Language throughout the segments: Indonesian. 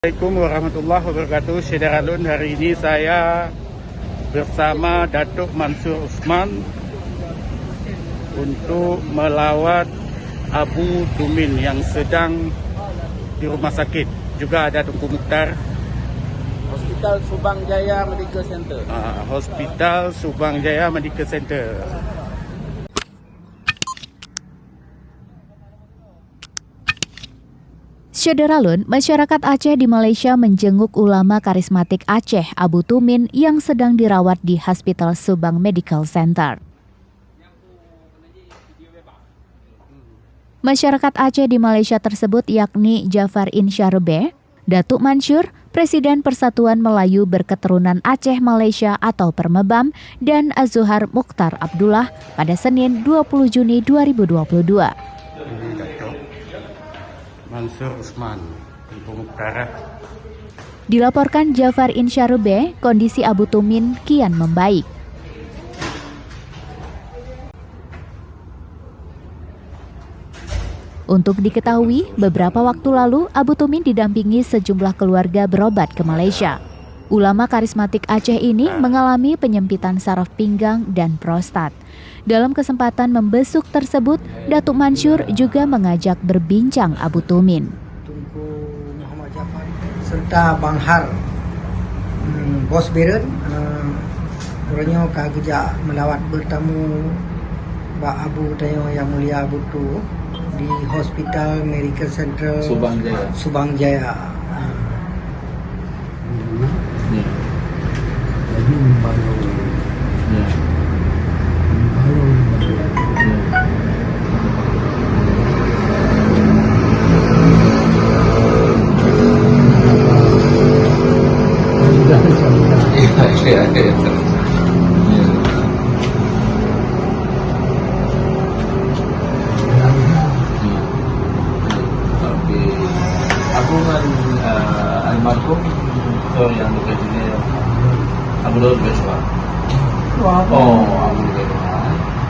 Assalamualaikum warahmatullahi wabarakatuh. Syederalun, hari ini saya bersama Datuk Mansur Usman untuk melawat Abu Tumin yang sedang di rumah sakit. Juga ada Tunku Mukhtar, Hospital Subang Jaya Medical Center. Hospital Subang Jaya Medical Center. Syederalun, masyarakat Aceh di Malaysia menjenguk ulama karismatik Aceh Abu Tumin yang sedang dirawat di Hospital Subang Medical Center. Masyarakat Aceh di Malaysia tersebut yakni Jafar Insyarbe, Datuk Mansur, Presiden Persatuan Melayu Berketurunan Aceh Malaysia atau Permebam, dan Azuhar Mukhtar Abdullah pada Senin 20 Juni 2022. Ini Datuk Mansur Usman, Tunku Mukhtar. Dilaporkan Jafar Insyarbe, kondisi Abu Tumin kian membaik. Untuk diketahui, beberapa waktu lalu Abu Tumin didampingi sejumlah keluarga berobat ke Malaysia. Ulama karismatik Aceh ini mengalami penyempitan saraf pinggang dan prostat. Dalam kesempatan membesuk tersebut, Datuk Mansur juga mengajak berbincang Abu Tumin. Tunku Muhammad Jafar serta Bang Har, Bos Beren, orangnya kagejak melawat bertamu Pak Abu Tayo yang mulia Abu Tu di Hospital Medical Center Subang Jaya. Jadi membaru aku dengan almarhum itu yang dekat sini Abu Daud Beswa. Oh, Abu Daud.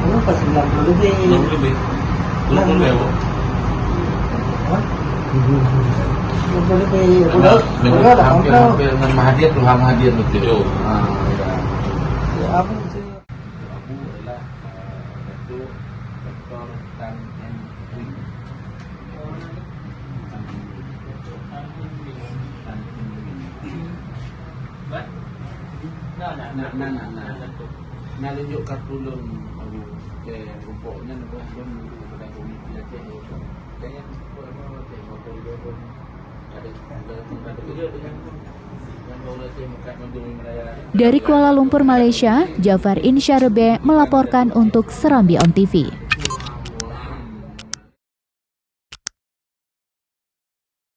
Ini pas 90 lebih. 60 lebih. 60 lebih. Hampir dengan Mahathir tuh Mahathir betul. Abu adalah Datuk Dr. Tan N. Wing. Nak tunjuk kartulun Abu ke rumputnya nak belum pada komiti lagi. Jangan motor dia pun ada kerja dengan Dari Kuala Lumpur, Malaysia, Jafar Insyarbe melaporkan untuk Serambi On TV.